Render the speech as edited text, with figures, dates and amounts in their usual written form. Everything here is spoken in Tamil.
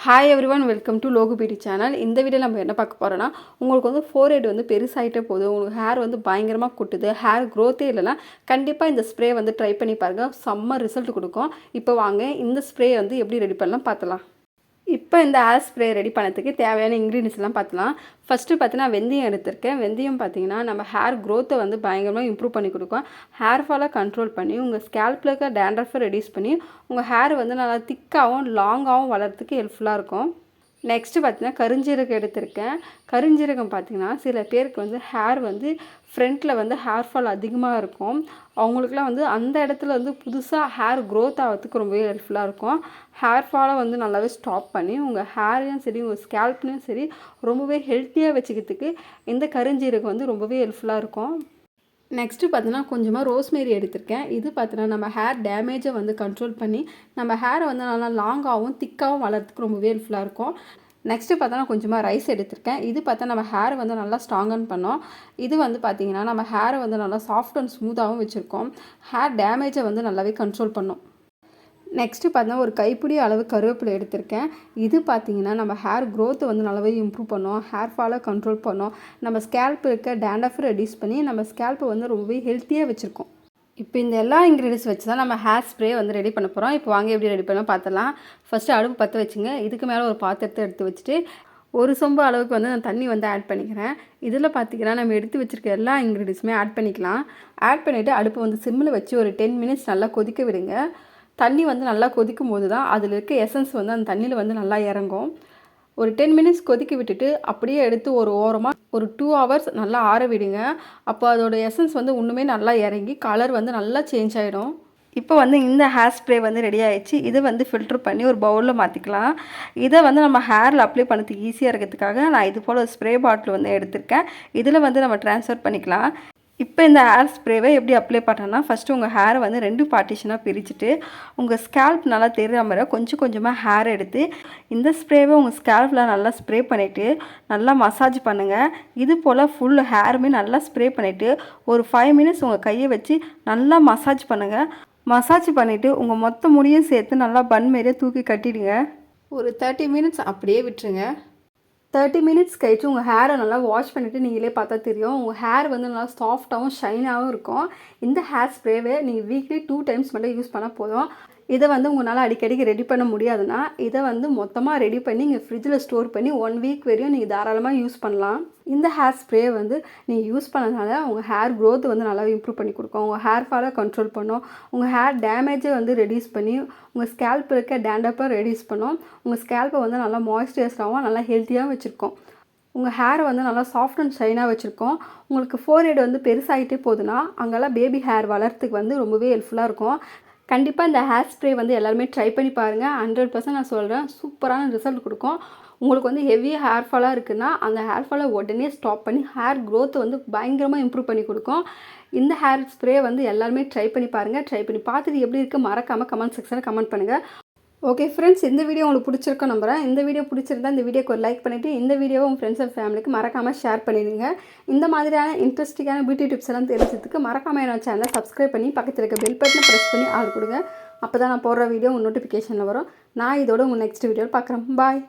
Hi everyone, welcome to Logu beauty channel. இந்த வீடியோ நம்ம என்ன பார்க்க போகிறோன்னா, உங்களுக்கு வந்து ஃபோர்ஹெட் வந்து பெருசாகிட்டே போகுது, உங்களுக்கு ஹேர் வந்து பயங்கரமாக கொட்டுது, ஹேர் க்ரோத்தே இல்லைன்னா கண்டிப்பாக இந்த ஸ்ப்ரே வந்து ட்ரை பண்ணி பாருங்கள், செம்ம ரிசல்ட் கொடுக்கும். இப்போ வாங்க இந்த ஸ்ப்ரே வந்து எப்படி ரெடி பண்ணலாம் பார்த்துலாம். இப்போ இந்த ஹேர் ஸ்ப்ரே ரெடி பண்ணதுக்கு தேவையான இன்க்ரீடியன்ஸ்லாம் பார்த்துலாம். ஃபஸ்ட்டு பார்த்தீங்கன்னா வெந்தயம் எடுத்திருக்கேன். வெந்தயம் பார்த்தீங்கன்னா நம்ம ஹேர் க்ரோத்தை வந்து பயங்கரமாக இம்ப்ரூவ் பண்ணி கொடுக்கும். ஹேர் ஃபாலை கண்ட்ரோல் பண்ணி உங்கள் ஸ்கேல்பில் இருக்க டேண்ட்ரஃபை ரெடியூஸ் பண்ணி உங்கள் ஹேர் வந்து நல்லா திக்காகவும் லாங்காகவும் வளர்கிறதுக்கு ஹெல்ப்ஃபுல்லாக இருக்கும். நெக்ஸ்ட்டு பார்த்தீங்கன்னா கருஞ்சீரகம் எடுத்திருக்கேன். கருஞ்சீரகம் பார்த்திங்கன்னா சில பேருக்கு வந்து ஹேர் வந்து ஃப்ரண்ட்டில் வந்து ஹேர் ஃபால் அதிகமாக இருக்கும். அவங்களுக்குலாம் வந்து அந்த இடத்துல வந்து புதுசாக ஹேர் க்ரோத் ஆகிறதுக்கு ரொம்பவே ஹெல்ப்ஃபுல்லாக இருக்கும். ஹேர் ஃபாலை வந்து நல்லாவே ஸ்டாப் பண்ணி உங்கள் ஹேரையும் சரி உங்கள் ஸ்கேல்ப்லையும் சரி ரொம்பவே ஹெல்த்தியாக வச்சுக்கிறதுக்கு இந்த கருஞ்சீரகம் வந்து ரொம்பவே ஹெல்ப்ஃபுல்லாக இருக்கும். நெக்ஸ்ட்டு பார்த்தீங்கன்னா கொஞ்சமாக ரோஸ்மேரி எடுத்திருக்கேன். இது பார்த்தீங்கன்னா நம்ம ஹேர் டேமேஜை வந்து கண்ட்ரோல் பண்ணி நம்ம ஹேரை வந்து நல்லா லாங்காகவும் திக்காகவும் வளர்கிறதுக்கு ரொம்பவே ஹெல்ப்ஃபுல்லாக இருக்கும். நெக்ஸ்ட்டு பார்த்தோன்னா கொஞ்சமாக ரைஸ் எடுத்திருக்கேன். இது பார்த்தா நம்ம ஹேரை வந்து நல்லா ஸ்ட்ராங்கன் பண்ணோம். இது வந்து பார்த்திங்கன்னா நம்ம ஹேரை வந்து நல்லா சாஃப்ட் அண்ட் ஸ்மூத்தாகவும் வச்சுருக்கோம். ஹேர் டேமேஜை வந்து நல்லாவே கண்ட்ரோல் பண்ணோம். நெக்ஸ்ட்டு பார்த்தீங்கன்னா ஒரு கைப்பிடி அளவு கருவேப்பிலை எடுத்திருக்கேன். இது பார்த்திங்கன்னா நம்ம ஹேர் க்ரோத்தை வந்து நல்லாவே இம்ப்ரூவ் பண்ணோம், ஹேர் ஃபாலை கண்ட்ரோல் பண்ணோம், நம்ம ஸ்கேல்ப் இருக்க டேண்ட்ரஃபை ரெடியூஸ் பண்ணி நம்ம ஸ்கேல்ப்பை வந்து ரொம்பவே ஹெல்த்தியாக வச்சுருக்கோம். இப்போ இந்த எல்லா இன்க்ரீடியன்ஸ் வச்சு தான் நம்ம ஹேர் ஸ்ப்ரே வந்து ரெடி பண்ண போகிறோம். இப்போ வாங்க எப்படி ரெடி பண்ணலாம் பார்த்துலாம். ஃபஸ்ட்டு அடுப்பு பற்ற வச்சுங்க. இதுக்கு மேலே ஒரு பாத்திரத்தை எடுத்து வச்சுட்டு ஒரு சொம்பு அளவுக்கு வந்து நான் தண்ணி வந்து ஆட் பண்ணிக்கிறேன். இதில் பார்த்திங்கன்னா நம்ம எடுத்து வச்சுருக்க எல்லா இன்க்ரீடியன்ஸுமே ஆட் பண்ணிக்கலாம். ஆட் பண்ணிவிட்டு அடுப்பு வந்து சிம்மில் வச்சு ஒரு 10 மினிட்ஸ் நல்லா கொதிக்க விடுங்க. தண்ணி வந்து நல்லா கொதிக்கும் போது தான் அதில் இருக்க எசன்ஸ் வந்து அந்த தண்ணியில் வந்து நல்லா இறங்கும். ஒரு 10 மினிட்ஸ் கொதிக்க விட்டுட்டு அப்படியே எடுத்து ஒரு ஓரமாக ஒரு 2 ஹவர்ஸ் நல்லா ஆற விடுங்க. அப்போ அதோடய எசன்ஸ் வந்து இன்னுமே நல்லா இறங்கி கலர் வந்து நல்லா சேஞ்ச் ஆகிடும். இப்போ வந்து இந்த ஹேர் ஸ்ப்ரே வந்து ரெடி ஆகிடுச்சு. இதை வந்து ஃபில்ட்ரு பண்ணி ஒரு பவுலில் மாற்றிக்கலாம். இதை வந்து நம்ம ஹேரில் அப்ளை பண்ணதுக்கு ஈஸியாக இருக்கிறதுக்காக நான் இது போல் ஒரு ஸ்ப்ரே பாட்டில் வந்து எடுத்திருக்கேன். இதில் வந்து நம்ம ட்ரான்ஸ்ஃபர் பண்ணிக்கலாம். இப்போ இந்த ஹேர் ஸ்ப்ரேவை எப்படி அப்ளை பண்ணோன்னா, ஃபஸ்ட்டு உங்கள் ஹேரை வந்து 2 பார்ட்டிஷனாக பிரிச்சுட்டு உங்கள் ஸ்கேல்ப் நல்லா தெரிகிற மாதிரி கொஞ்சம் கொஞ்சமாக ஹேர் எடுத்து இந்த ஸ்ப்ரேவை உங்கள் ஸ்கேல்பில் நல்லா ஸ்ப்ரே பண்ணிவிட்டு நல்லா மசாஜ் பண்ணுங்கள். இது போல் ஃபுல் ஹேருமே நல்லா ஸ்ப்ரே பண்ணிவிட்டு ஒரு 5 மினிட்ஸ் உங்கள் கையை வச்சு நல்லா மசாஜ் பண்ணுங்கள். மசாஜ் பண்ணிவிட்டு உங்கள் மொத்த முடியும் சேர்த்து நல்லா பன் மாரியே தூக்கி கட்டிடுங்க. ஒரு 30 மினிட்ஸ் அப்படியே விட்டுருங்க. 30 மினிட்ஸ் கழிச்சு உங்கள் ஹேரை நல்லா வாஷ் பண்ணிவிட்டு நீங்களே பார்த்தா தெரியும், உங்கள் ஹேர் வந்து நல்லா சாஃப்டாகவும் ஷைனாகவும் இருக்கும். இந்த ஹேர் ஸ்ப்ரேவை நீங்கள் வீக்லி 2 டைம்ஸ் மட்டும் யூஸ் பண்ணால் போதும். இதை வந்து உங்களால் அடிக்கடிக்கு ரெடி பண்ண முடியாதுன்னா இதை வந்து மொத்தமாக ரெடி பண்ணி நீங்கள் ஃப்ரிட்ஜில் ஸ்டோர் பண்ணி 1 வீக் வரையும் நீங்கள் தாராளமாக யூஸ் பண்ணலாம். இந்த ஹேர் ஸ்ப்ரே வந்து நீங்கள் யூஸ் பண்ணதுனால உங்கள் ஹேர் க்ரோத் வந்து நல்லாவே இம்ப்ரூவ் பண்ணி கொடுக்கும், உங்கள் ஹேர் ஃபாலை கண்ட்ரோல் பண்ணும், உங்கள் ஹேர் டேமேஜை வந்து ரெடியூஸ் பண்ணி உங்கள் ஸ்கேல்ப் இருக்க டேண்ட்ரஃபை ரெடியூஸ் பண்ணும், உங்கள் ஸ்கேல்ப்பை வந்து நல்லா மாய்ஸ்சரைஸ்டாகவும் நல்லா ஹெல்த்தியாகவும் வச்சுருக்கோம். உங்கள் ஹேரை வந்து நல்லா சாஃப்ட் அண்ட் ஷைனாக வச்சுருக்கோம். உங்களுக்கு ஃபோர்ஹெட் வந்து பெருசாகிட்டே போகுதுன்னா அங்கெல்லாம் பேபி ஹேர் வளர்கிறதுக்கு வந்து ரொம்பவே ஹெல்ப்ஃபுல்லாக இருக்கும். கண்டிப்பாக இந்த ஹேர் ஸ்ப்ரே வந்து எல்லாருமே ட்ரை பண்ணி பாருங்கள். 100% நான் சொல்கிறேன், சூப்பரான ரிசல்ட் கொடுக்கும். உங்களுக்கு வந்து ஹெவி ஹேர் ஃபாலாக இருக்குன்னா அந்த ஹேர் ஃபாலை உடனே ஸ்டாப் பண்ணி ஹேர் க்ரோத்தை வந்து பயங்கரமாக இம்ப்ரூவ் பண்ணி கொடுக்கும். இந்த ஹேர் ஸ்ப்ரே வந்து எல்லாருமே ட்ரை பண்ணி பாருங்கள். ட்ரை பண்ணி பார்த்துட்டு எப்படி இருக்குது மறக்காமல் கமெண்ட் செக்ஷனில் கமெண்ட் பண்ணுங்கள். ஓகே ஃப்ரெண்ட்ஸ், இந்த வீடியோ உங்களுக்கு பிடிச்சிருக்கோம் நம்புகிறேன். இந்த வீடியோ பிடிச்சிருந்தா இந்த வீடியோக்கு ஒரு லைக் பண்ணிவிட்டு இந்த வீடியோவை உங்கள் ஃப்ரெண்ட்ஸ் அண்ட் ஃபேமிலிக்கு மறக்காமல் ஷேர் பண்ணிடுங்க. இந்த மாதிரியான இன்ட்ரெஸ்டிங்கான பியூட்டி டிப்ஸ் எல்லாம் தெரிஞ்சதுக்கு மறக்காமல் என்னோட சேனலை சப்ஸ்கிரைப் பண்ணி பக்கத்தில் இருக்க பெல் பட்டனை ப்ரெஸ் பண்ணி ஆள் கொடுங்க. அப்போ தான் நான் போடுற வீடியோ உங்கள் நோட்டிஃபிகேஷனில் வரும். நான் இதோட உங்கள் நெக்ஸ்ட் வீடியோவில் பார்க்குறேன். பாய்.